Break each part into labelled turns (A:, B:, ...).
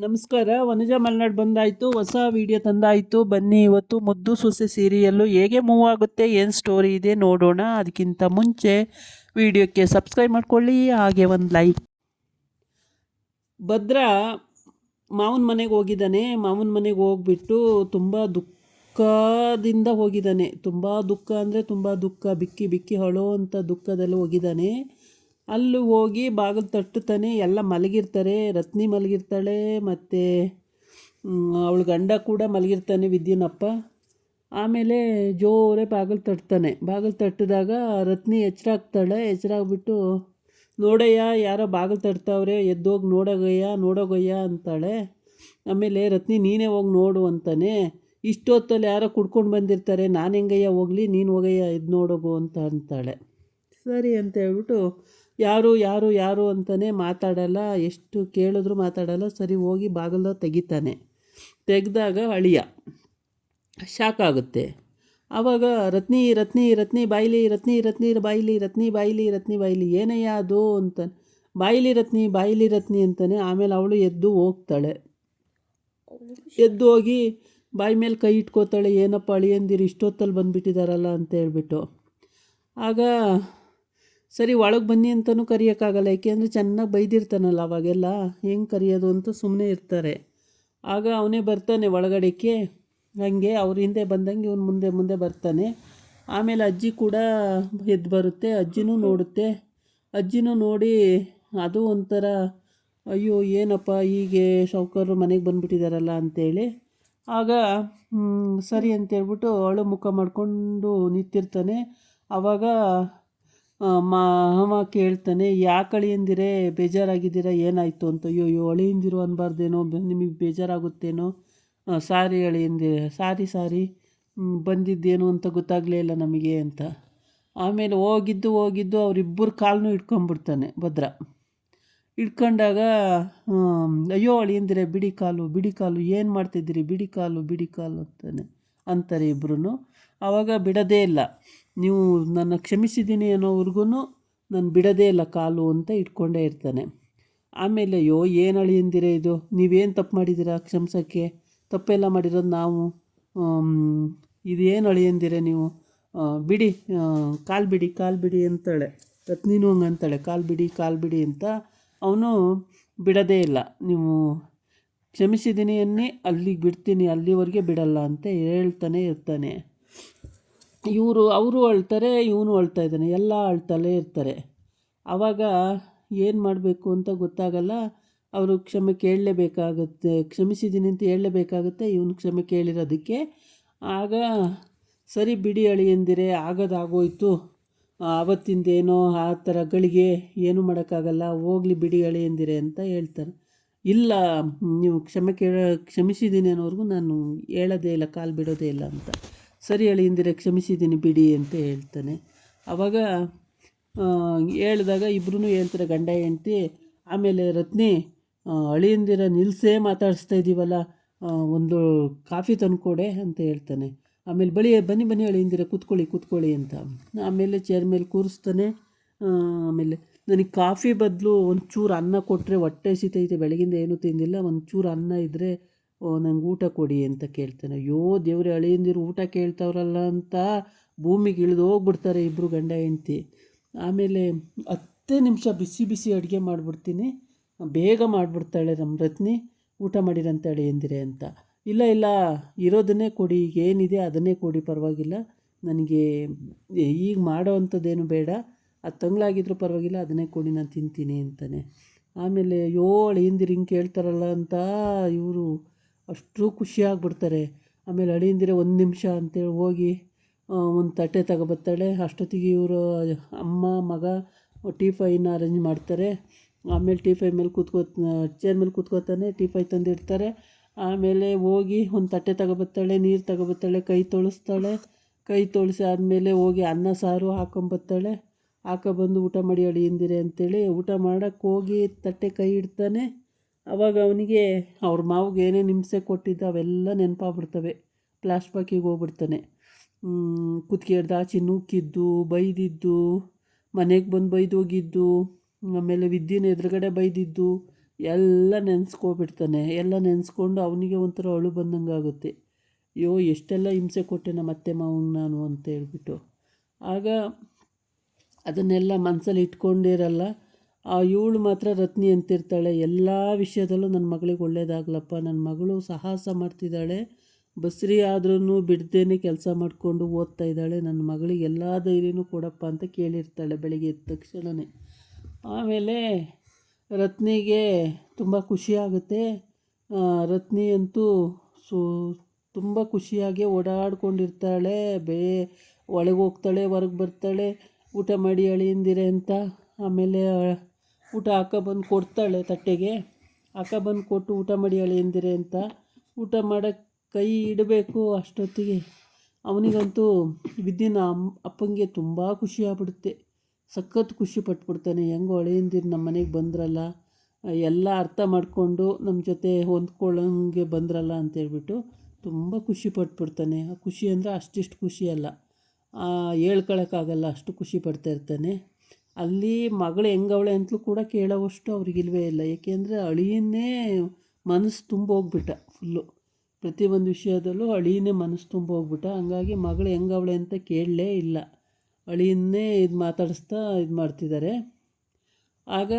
A: ನಮಸ್ಕಾರ. ವನಜ ಮಲ್ನಾಡ್ ಬಂದಾಯಿತು, ಹೊಸ ವಿಡಿಯೋ ತಂದಾಯಿತು. ಬನ್ನಿ ಇವತ್ತು ಮುದ್ದು ಸೊಸೆ ಸೀರಿಯಲ್ಲು ಹೇಗೆ ಮೂವ್ ಆಗುತ್ತೆ, ಏನು ಸ್ಟೋರಿ ಇದೆ ನೋಡೋಣ. ಅದಕ್ಕಿಂತ ಮುಂಚೆ ವಿಡಿಯೋಕ್ಕೆ ಸಬ್ಸ್ಕ್ರೈಬ್ ಮಾಡ್ಕೊಳ್ಳಿ, ಹಾಗೆ ಒಂದು ಲೈಕ್. ಭದ್ರ ಮಾವನ ಮನೆಗೆ ಹೋಗಿದ್ದಾನೆ. ಮಾವನ ಮನೆಗೆ ಹೋಗ್ಬಿಟ್ಟು ತುಂಬ ದುಃಖದಿಂದ ಹೋಗಿದ್ದಾನೆ. ತುಂಬ ದುಃಖ ಅಂದರೆ ತುಂಬ ದುಃಖ, ಬಿಕ್ಕಿ ಬಿಕ್ಕಿ ಅಳೋ ಅಂಥ ದುಃಖದಲ್ಲಿ ಹೋಗಿದ್ದಾನೆ. ಅಲ್ಲಿ ಹೋಗಿ ಬಾಗಿಲು ತಟ್ಟುತ್ತಾನೆ. ಎಲ್ಲ ಮಲಗಿರ್ತಾರೆ. ರತ್ನಿ ಮಲಗಿರ್ತಾಳೆ, ಮತ್ತು ಅವಳ ಗಂಡ ಕೂಡ ಮಲಗಿರ್ತಾನೆ, ವಿದ್ಯುನಪ್ಪ. ಆಮೇಲೆ ಜೋರೆ ಬಾಗಿಲು ತಟ್ತಾನೆ. ಬಾಗಿಲು ತಟ್ಟಿದಾಗ ರತ್ನಿ ಎಚ್ಚರಾಗ್ತಾಳೆ. ಎಚ್ಚರಾಗ್ಬಿಟ್ಟು, ನೋಡಯ್ಯ ಯಾರೋ ಬಾಗಿಲು ತಟ್ತಾವ್ರೆ, ಎದ್ದೋಗಿ ನೋಡೋಗಯ್ಯ ಅಂತಾಳೆ. ಆಮೇಲೆ ರತ್ನಿ ನೀನೇ ಹೋಗಿ ನೋಡು ಅಂತಾನೆ. ಇಷ್ಟೊತ್ತಲ್ಲಿ ಯಾರೋ ಕುಡ್ಕೊಂಡು ಬಂದಿರ್ತಾರೆ, ನಾನು ಹೆಂಗಯ್ಯ ಹೋಗಲಿ, ನೀನು ಹೋಗಯ್ಯ ಎದ್ದು ನೋಡೋಗು ಅಂತ ಅಂತಾಳೆ. ಸರಿ ಅಂತ ಹೇಳ್ಬಿಟ್ಟು ಯಾರು ಯಾರು ಯಾರು ಅಂತಲೇ ಮಾತಾಡಲ್ಲ, ಎಷ್ಟು ಕೇಳಿದ್ರು ಮಾತಾಡಲ್ಲ. ಸರಿ ಹೋಗಿ ಬಾಗಿಲು ತೆಗಿತಾನೆ. ತೆಗೆದಾಗ ಅಳಿಯ ಶಾಕ್ ಆಗುತ್ತೆ. ಆವಾಗ ರತ್ನಿ ರತ್ನಿ ರತ್ನಿ ಬಾಯ್ಲಿ, ರತ್ನಿ ರತ್ನಿ ಬಾಯ್ಲಿ, ರತ್ನಿ ಬಾಯ್ಲಿ, ರತ್ನಿ ಬಾಯ್ಲಿ, ಏನಯ್ಯ ಅದು ಅಂತ, ಬಾಯ್ಲಿ ರತ್ನಿ ಅಂತಾನೆ. ಆಮೇಲೆ ಅವಳು ಎದ್ದು ಹೋಗ್ತಾಳೆ. ಎದ್ದು ಹೋಗಿ ಬಾಯಿ ಮೇಲೆ ಕೈ ಇಟ್ಕೋತಾಳೆ. ಏನಪ್ಪ ಅಳಿಯಂದಿರು ಇಷ್ಟೊತ್ತಲ್ಲಿ ಬಂದುಬಿಟ್ಟಿದ್ದಾರಲ್ಲ ಅಂತ ಹೇಳ್ಬಿಟ್ಟು. ಆಗ ಸರಿ ಒಳಗೆ ಬನ್ನಿ ಅಂತಲೂ ಕರೆಯೋಕ್ಕಾಗಲ್ಲ, ಏಕೆಂದರೆ ಚೆನ್ನಾಗಿ ಬೈದಿರ್ತಾನಲ್ಲ ಅವಾಗೆಲ್ಲ, ಹೆಂಗೆ ಕರೆಯೋದು ಅಂತ ಸುಮ್ಮನೆ ಇರ್ತಾರೆ. ಆಗ ಅವನೇ ಬರ್ತಾನೆ ಒಳಗಡೆಗೆ. ಹಾಗೆ ಅವ್ರ ಹಿಂದೆ ಬಂದಂಗೆ ಇವನು ಮುಂದೆ ಮುಂದೆ ಬರ್ತಾನೆ. ಆಮೇಲೆ ಅಜ್ಜಿ ಕೂಡ ಎದ್ದು ಬರುತ್ತೆ. ಅಜ್ಜಿನೂ ನೋಡುತ್ತೆ. ಅಜ್ಜಿನೂ ನೋಡಿ ಅದು ಒಂಥರ ಅಯ್ಯೋ ಏನಪ್ಪ ಹೀಗೆ ಶೌಕರು ಮನೆಗೆ ಬಂದುಬಿಟ್ಟಿದ್ದಾರಲ್ಲ ಅಂಥೇಳಿ. ಆಗ ಸರಿ ಅಂತೇಳ್ಬಿಟ್ಟು ಅವಳು ಮುಖ ಮಾಡಿಕೊಂಡು ನಿಂತಿರ್ತಾನೆ. ಆವಾಗ ಮಾವ ಕೇಳ್ತಾನೆ, ಯಾಕೆ ಅಳಿಯಂದಿರೇ ಬೇಜಾರಾಗಿದ್ದೀರಾ, ಏನಾಯಿತು ಅಂತ. ಅಯ್ಯೋ ಅಳಿಯಂದಿರು ಅನ್ಬಾರ್ದೇನೋ, ನಿಮಗೆ ಬೇಜಾರಾಗುತ್ತೇನೋ, ಸಾರಿ ಅಳಿಯಂದಿರ, ಸಾರಿ ಬಂದಿದ್ದೇನು ಅಂತ ಗೊತ್ತಾಗಲೇ ಇಲ್ಲ ನಮಗೆ ಅಂತ. ಆಮೇಲೆ ಹೋಗಿದ್ದು ಅವರಿಬ್ಬರು ಕಾಲನ್ನೂ ಇಟ್ಕೊಂಡ್ಬಿಡ್ತಾನೆ ಭದ್ರ. ಇಟ್ಕೊಂಡಾಗ ಅಯ್ಯೋ ಅಳಿಯಂದಿರೆ ಬಿಡಿ ಕಾಲು ಏನು ಮಾಡ್ತಿದ್ದೀರಿ, ಬಿಡಿ ಕಾಲು ಅಂತಾರೆ ಇಬ್ಬರೂ. ಆವಾಗ ಬಿಡೋದೇ ಇಲ್ಲ, ನೀವು ನನ್ನ ಕ್ಷಮಿಸಿದ್ದೀನಿ ಅನ್ನೋವರೆಗೂ ನಾನು ಬಿಡೋದೇ ಇಲ್ಲ ಕಾಲು ಅಂತ ಇಟ್ಕೊಂಡೇ ಇರ್ತಾನೆ. ಆಮೇಲೆ ಅಯ್ಯೋ ಏನು ಅಳಿಯಂದಿರೆ ಇದು, ನೀವೇನು ತಪ್ಪು ಮಾಡಿದ್ದೀರಾ ಕ್ಷಮಿಸೋಕ್ಕೆ, ತಪ್ಪೆಲ್ಲ ಮಾಡಿರೋದು ನಾವು, ಇದೇನು ಅಳಿಯಂದಿರೆ ನೀವು, ಬಿಡಿ ಕಾಲು ಬಿಡಿ ಅಂತಾಳೆ. ರತ್ನಿನೂ ಹಂಗೆ ಅಂತಾಳೆ, ಕಾಲು ಬಿಡಿ ಅಂತ. ಅವನು ಬಿಡೋದೇ ಇಲ್ಲ, ನೀವು ಕ್ಷಮಿಸಿದ್ದೀನಿ ಅನ್ನಿ, ಅಲ್ಲಿಗೆ ಬಿಡ್ತೀನಿ, ಅಲ್ಲಿವರೆಗೆ ಬಿಡಲ್ಲ ಅಂತ ಹೇಳ್ತಾನೆ ಇರ್ತಾನೆ. ಅವರು ಅಳ್ತಾರೆ, ಇವನು ಅಳ್ತಾ ಇದ್ದಾನೆ, ಎಲ್ಲ ಅಳ್ತಲೇ ಇರ್ತಾರೆ. ಆವಾಗ ಏನು ಮಾಡಬೇಕು ಅಂತ ಗೊತ್ತಾಗಲ್ಲ. ಅವರು ಕ್ಷಮೆ ಕೇಳಲೇಬೇಕಾಗುತ್ತೆ, ಕ್ಷಮಿಸಿದ್ದೀನಿ ಅಂತ ಹೇಳಲೇಬೇಕಾಗುತ್ತೆ ಇವನು ಕ್ಷಮೆ ಕೇಳಿರೋದಕ್ಕೆ. ಆಗ ಸರಿ ಬಿಡಿ ಅಳಿಯಂದಿರೆ, ಆಗೋಯ್ತು, ಆವತ್ತಿಂದೇನೋ ಆ ಥರ ಗಳಿಗೆ ಏನೂ ಮಾಡೋಕ್ಕಾಗಲ್ಲ, ಹೋಗಲಿ ಬಿಡಿ ಅಳಿಯಂದಿರೆ ಅಂತ ಹೇಳ್ತಾರೆ. ಇಲ್ಲ, ನೀವು ಕ್ಷಮಿಸಿದ್ದೀನಿ ಅನ್ನೋರ್ಗೂ ನಾನು ಹೇಳೋದೇ ಇಲ್ಲ, ಕಾಲು ಬಿಡೋದೇ ಇಲ್ಲ ಅಂತ. ಸರಿ ಅಳಿಯಂದಿರೆ ಕ್ಷಮಿಸಿದ್ದೀನಿ ಬಿಡಿ ಅಂತ ಹೇಳ್ತಾನೆ. ಆವಾಗ ಹೇಳಿದಾಗ ಇಬ್ಬರೂ ಹೇಳ್ತಾರೆ, ಗಂಡ ಹೆಂಡ್ತಿ. ಆಮೇಲೆ ರತ್ನಿ, ಅಳಿಯಂದಿರ ನಿಲ್ಲಿಸೇ ಮಾತಾಡಿಸ್ತಾ ಇದ್ದೀವಲ್ಲ, ಒಂದು ಕಾಫಿ ತಂದುಕೊಡೆ ಅಂತ ಹೇಳ್ತಾನೆ. ಆಮೇಲೆ ಬನ್ನಿ ಅಳಿಯಂದಿರ ಕೂತ್ಕೊಳ್ಳಿ ಅಂತ. ಆಮೇಲೆ ಚೇರ್ ಮೇಲೆ ಕೂರಿಸ್ತಾನೆ. ಆಮೇಲೆ ನನಗೆ ಕಾಫಿ ಬದಲು ಒಂಚೂರು ಅನ್ನ ಕೊಟ್ಟರೆ ಹೊಟ್ಟೆ ಹಸಿತೈತೆ, ಬೆಳಗಿಂದ ಏನೂ ತಿಂದಿಲ್ಲ, ಒಂಚೂರು ಅನ್ನ ಇದ್ದರೆ ನಂಗೆ ಊಟ ಕೊಡಿ ಅಂತ ಕೇಳ್ತಾನೆ. ಅಯ್ಯೋ ದೇವ್ರೆ, ಅಳಿಯಂದಿರು ಊಟ ಕೇಳ್ತಾವ್ರಲ್ಲ ಅಂತ ಭೂಮಿಗೆ ಇಳಿದು ಹೋಗ್ಬಿಡ್ತಾರೆ ಇಬ್ಬರು ಗಂಡ ಹೆಂಡ್ತಿ. ಆಮೇಲೆ 10 ನಿಮಿಷ ಬಿಸಿ ಅಡುಗೆ ಮಾಡಿಬಿಡ್ತೀನಿ, ಬೇಗ ಮಾಡಿಬಿಡ್ತಾಳೆ ನಮ್ಮ ರತ್ನಿ, ಊಟ ಮಾಡಿರಂತ ಅಳಿಯಂದಿರೆ ಅಂತ. ಇಲ್ಲ ಇರೋದನ್ನೇ ಕೊಡಿ, ಈಗ ಏನಿದೆ ಅದನ್ನೇ ಕೊಡಿ, ಪರವಾಗಿಲ್ಲ, ನನಗೆ ಈಗ ಮಾಡೋ ಅಂಥದ್ದೇನು ಬೇಡ, ಅದು ತಂಗ್ಳಾಗಿದ್ರೂ ಪರವಾಗಿಲ್ಲ, ಅದನ್ನೇ ಕೊಡಿ, ನಾನು ತಿಂತೀನಿ ಅಂತಾನೆ. ಆಮೇಲೆ ಅಯ್ಯೋ ಅಳಿಯಂದಿರು ಹಿಂಗೆ ಕೇಳ್ತಾರಲ್ಲ ಅಂತ ಇವರು ಅಷ್ಟು ಖುಷಿಯಾಗ್ಬಿಡ್ತಾರೆ. ಆಮೇಲೆ ಅಳಿಯಂದಿರೆ 1 ನಿಮಿಷ ಅಂತೇಳಿ ಹೋಗಿ ಒಂದು ತಟ್ಟೆ ತಗೊಬರ್ತಾಳೆ. ಅಷ್ಟೊತ್ತಿಗೆ ಇವರು ಅಮ್ಮ ಮಗ ಟೀಫೈನ ಅರೇಂಜ್ ಮಾಡ್ತಾರೆ. ಆಮೇಲೆ ಟೀಫೈ ಮೇಲೆ ಚೇರ್ ಮೇಲೆ ಕೂತ್ಕೋತಾನೆ, ಟೀಫೈ ತಂದಿಡ್ತಾರೆ. ಆಮೇಲೆ ಹೋಗಿ ಒಂದು ತಟ್ಟೆ ತಗೊಬರ್ತಾಳೆ, ನೀರು ತಗೊಬರ್ತಾಳೆ, ಕೈ ತೊಳಿಸ್ತಾಳೆ. ಕೈ ತೊಳೆಸಿ ಆದಮೇಲೆ ಹೋಗಿ ಅನ್ನ ಸಾರು ಹಾಕ್ಕೊಂಬರ್ತಾಳೆ. ಹಾಕೊಬಂದು ಊಟ ಮಾಡಿ ಅಳಿಯಂದಿರೆ ಅಂತೇಳಿ ಊಟ ಮಾಡೋಕ್ಕೆ ಹೋಗಿ ತಟ್ಟೆ ಕೈ ಇಡ್ತಾನೆ. ಆವಾಗ ಅವನಿಗೆ ಅವ್ರ ಮಾವಿಗೆ ಏನೇನು ಹಿಂಸೆ ಕೊಟ್ಟಿದ್ದ ಅವೆಲ್ಲ ನೆನಪಾಗ್ಬಿಡ್ತವೆ. ಫ್ಲ್ಯಾಶ್ ಬ್ಯಾಕಿಗೆ ಹೋಗ್ಬಿಡ್ತಾನೆ. ಕುತ್ತಿಗೆ ಹಿಡ್ದು ಆಚೆ ನೂಕಿದ್ದು, ಬೈದಿದ್ದು, ಮನೆಗೆ ಬಂದು ಬೈದೋಗಿದ್ದು, ಆಮೇಲೆ ವಿದ್ಯೆನ ಎದುರುಗಡೆ ಬೈದಿದ್ದು, ಎಲ್ಲ ನೆನೆಸ್ಕೊಬಿಡ್ತಾನೆ. ಎಲ್ಲ ನೆನೆಸ್ಕೊಂಡು ಅವನಿಗೆ ಒಂಥರ ಅಳು ಬಂದಂಗೆ ಆಗುತ್ತೆ. ಅಯ್ಯೋ ಎಷ್ಟೆಲ್ಲ ಹಿಂಸೆ ಕೊಟ್ಟೆ ನಮ್ಮ ಅತ್ತೆ ಮಾವಂಗೆ ನಾನು ಅಂತ ಹೇಳ್ಬಿಟ್ಟು. ಆಗ ಅದನ್ನೆಲ್ಲ ಮನಸ್ಸಲ್ಲಿ ಇಟ್ಕೊಂಡಿರಲ್ಲ. ಇವಳು ಮಾತ್ರ ರತ್ನಿ ಅಂತಿರ್ತಾಳೆ, ಎಲ್ಲ ವಿಷಯದಲ್ಲೂ ನನ್ನ ಮಗಳಿಗೆ ಒಳ್ಳೇದಾಗಲಪ್ಪ, ನನ್ನ ಮಗಳು ಸಾಹಸ ಮಾಡ್ತಿದ್ದಾಳೆ, ಬಸ್ರಿ ಆದ್ರೂ ಬಿಡ್ದೇನೆ ಕೆಲಸ ಮಾಡಿಕೊಂಡು ಓದ್ತಾ ಇದ್ದಾಳೆ, ನನ್ನ ಮಗಳಿಗೆ ಎಲ್ಲ ಧೈರ್ಯನೂ ಕೊಡಪ್ಪ ಅಂತ ಕೇಳಿರ್ತಾಳೆ ಬೆಳಿಗ್ಗೆ ಎದ್ದ ತಕ್ಷಣವೇ. ಆಮೇಲೆ ರತ್ನಿಗೆ ತುಂಬ ಖುಷಿಯಾಗುತ್ತೆ. ರತ್ನಿ ಅಂತೂ ತುಂಬ ಖುಷಿಯಾಗಿ ಓಡಾಡ್ಕೊಂಡಿರ್ತಾಳೆ. ಒಳಗೆ ಹೋಗ್ತಾಳೆ, ಹೊರಗೆ ಬರ್ತಾಳೆ, ಊಟ ಮಾಡಿ ಅಳಿಯಂದಿರೆ ಅಂತ. ಆಮೇಲೆ ಊಟ ಬಂದು ಕೊಡ್ತಾಳೆ, ತಟ್ಟೆಗೆ ಬಂದು ಕೊಟ್ಟು ಊಟ ಮಾಡಿ ಅಳಿಯಂದಿರೆ ಅಂತ. ಊಟ ಮಾಡೋಕ್ಕೆ ಕೈ ಇಡಬೇಕು ಅಷ್ಟೊತ್ತಿಗೆ ಅವನಿಗಂತೂ ವಿದ್ಯನ ಅಪ್ಪಂಗೆ ತುಂಬ ಖುಷಿ ಆಗ್ಬಿಡುತ್ತೆ. ಸಖತ್ ಖುಷಿ ಪಟ್ಬಿಡ್ತಾನೆ. ಹೆಂಗೋ ಅಳಿಯಂದಿರು ನಮ್ಮ ಮನೆಗೆ ಬಂದ್ರಲ್ಲ, ಎಲ್ಲ ಅರ್ಥ ಮಾಡಿಕೊಂಡು ನಮ್ಮ ಜೊತೆ ಹೊಂದ್ಕೊಳ್ಳೋಂಗೆ ಬಂದ್ರಲ್ಲ ಅಂತೇಳ್ಬಿಟ್ಟು ತುಂಬ ಖುಷಿ ಪಟ್ಬಿಡ್ತಾನೆ. ಆ ಖುಷಿ ಅಂದರೆ ಅಷ್ಟಿಷ್ಟು ಖುಷಿ ಅಲ್ಲ, ಹೇಳ್ಕೊಳಕ್ಕಾಗಲ್ಲ, ಅಷ್ಟು ಖುಷಿ ಪಡ್ತಾ ಇರ್ತಾನೆ. ಅಲ್ಲಿ ಮಗಳು ಹೆಂಗವಳೆ ಅಂತಲೂ ಕೂಡ ಕೇಳೋವಷ್ಟು ಅವ್ರಿಗಿಲ್ವೇ ಇಲ್ಲ. ಏಕೆಂದರೆ ಅಳಿಯನ್ನೇ ಮನಸ್ಸು ತುಂಬ ಹೋಗ್ಬಿಟ್ಟ ಫುಲ್ಲು. ಪ್ರತಿಯೊಂದು ವಿಷಯದಲ್ಲೂ ಅಳಿಯನ್ನೇ ಮನಸ್ಸು ತುಂಬ ಹೋಗ್ಬಿಟ್ಟ. ಹಂಗಾಗಿ ಮಗಳು ಹೆಂಗವಳೆ ಅಂತ ಕೇಳಲೇ ಇಲ್ಲ, ಅಳಿಯನ್ನೇ ಮಾತಾಡಿಸ್ತಾ ಮಾಡ್ತಿದ್ದಾರೆ. ಆಗ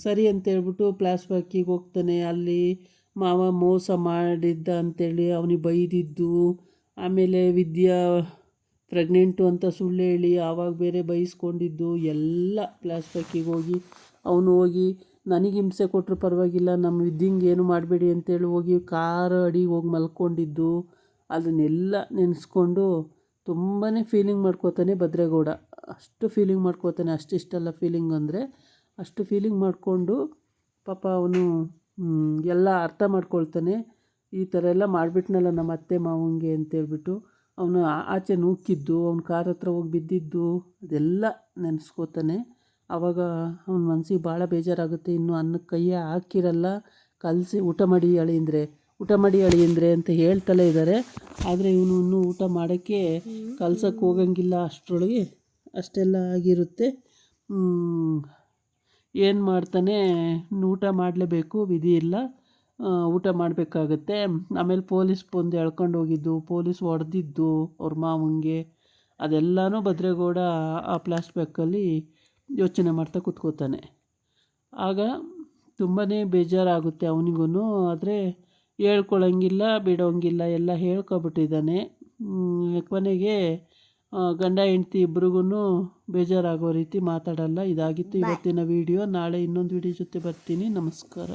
A: ಸರಿ ಅಂತೇಳ್ಬಿಟ್ಟು ಫ್ಲ್ಯಾಶ್ ಬ್ಯಾಕಿಗೆ ಹೋಗ್ತಾನೆ. ಅಲ್ಲಿ ಮಾವ ಮೋಸ ಮಾಡಿದ್ದ ಅಂಥೇಳಿ ಅವನಿಗೆ ಬೈದಿದ್ದು, ಆಮೇಲೆ ವಿದ್ಯಾ ಪ್ರೆಗ್ನೆಂಟು ಅಂತ ಸುಳ್ಳು ಹೇಳಿ ಆವಾಗ ಬೇರೆ ಬೈಸ್ಕೊಂಡಿದ್ದು ಎಲ್ಲ ಫ್ಲ್ಯಾಶ್ ಬ್ಯಾಕಿಗೆ ಹೋಗಿ ಅವನು ಹೋಗಿ ನನಗೆ ಹಿಂಸೆ ಕೊಟ್ಟರು ಪರವಾಗಿಲ್ಲ, ನಮ್ಮ ವಿದ್ಯಂಗೆ ಏನು ಮಾಡಬೇಡಿ ಅಂತೇಳಿ ಹೋಗಿ ಕಾರ್ ಅಡಿಗೆ ಹೋಗಿ ಮಲ್ಕೊಂಡಿದ್ದು, ಅದನ್ನೆಲ್ಲ ನೆನೆಸ್ಕೊಂಡು ತುಂಬಾ ಫೀಲಿಂಗ್ ಮಾಡ್ಕೋತಾನೆ ಭದ್ರೇಗೌಡ. ಅಷ್ಟು ಫೀಲಿಂಗ್ ಮಾಡ್ಕೋತಾನೆ. ಅಷ್ಟಿಷ್ಟಲ್ಲ ಫೀಲಿಂಗ್ ಅಂದರೆ ಅಷ್ಟು ಫೀಲಿಂಗ್ ಮಾಡಿಕೊಂಡು ಪಾಪ ಅವನು ಎಲ್ಲ ಅರ್ಥ ಮಾಡ್ಕೊಳ್ತಾನೆ. ಈ ಥರ ಎಲ್ಲ ಮಾಡಿಬಿಟ್ನಲ್ಲ ನಮ್ಮ ಅತ್ತೆ ಮಾವಂಗೆ ಅಂತೇಳ್ಬಿಟ್ಟು ಅವನು ಆಚೆ ನೂಕಿದ್ದು, ಅವ್ನ ಕಾರ್ ಹತ್ರ ಹೋಗಿ ಬಿದ್ದಿದ್ದು ಅದೆಲ್ಲ ನೆನೆಸ್ಕೋತಾನೆ. ಆವಾಗ ಅವನ ಮನಸ್ಸಿಗೆ ಭಾಳ ಬೇಜಾರಾಗುತ್ತೆ. ಇನ್ನು ಅನ್ನಕ್ಕೆ ಕೈಯೇ ಹಾಕಿರಲ್ಲ, ಕಲಸಿ ಊಟ ಮಾಡಿ ಅಳಿಯಂದ್ರೆ ಅಂತ ಹೇಳ್ತಲೇ ಇದ್ದಾರೆ. ಆದರೆ ಇವನು ಇನ್ನೂ ಊಟ ಮಾಡೋಕ್ಕೆ ಕಲ್ಸಕ್ಕೆ ಹೋಗಂಗಿಲ್ಲ. ಅಷ್ಟರೊಳಗೆ ಅಷ್ಟೆಲ್ಲ ಆಗಿರುತ್ತೆ. ಏನು ಮಾಡ್ತಾನೆ, ಊಟ ಮಾಡಲೇಬೇಕು, ವಿಧಿ ಇಲ್ಲ, ಊಟ ಮಾಡಬೇಕಾಗತ್ತೆ. ಆಮೇಲೆ ಪೊಲೀಸ್ ಬಂದು ಎಳ್ಕೊಂಡು ಹೋಗಿದ್ದು, ಪೊಲೀಸ್ ಹೊಡೆದಿದ್ದು ಅವ್ರ ಮಾವಂಗೆ, ಅದೆಲ್ಲನೂ ಭದ್ರೇಗೌಡ ಆ ಫ್ಲ್ಯಾಶ್ ಬ್ಯಾಕಲ್ಲಿ ಯೋಚನೆ ಮಾಡ್ತಾ ಕೂತ್ಕೋತಾನೆ. ಆಗ ತುಂಬಾ ಬೇಜಾರಾಗುತ್ತೆ ಅವನಿಗೂ. ಆದರೆ ಹೇಳ್ಕೊಳಂಗಿಲ್ಲ, ಬಿಡೋಂಗಿಲ್ಲ, ಎಲ್ಲ ಹೇಳ್ಕೊಬಿಟ್ಟಿದ್ದಾನೆ. ಕೊನೆಗೆ ಗಂಡ ಹೆಂಡ್ತಿ ಇಬ್ರಿಗೂ ಬೇಜಾರಾಗೋ ರೀತಿ ಮಾತಾಡಲ್ಲ. ಇದಾಗಿತ್ತು ಇವತ್ತಿನ ವಿಡಿಯೋ. ನಾಳೆ ಇನ್ನೊಂದು ವಿಡಿಯೋ ಜೊತೆ ಬರ್ತೀನಿ. ನಮಸ್ಕಾರ.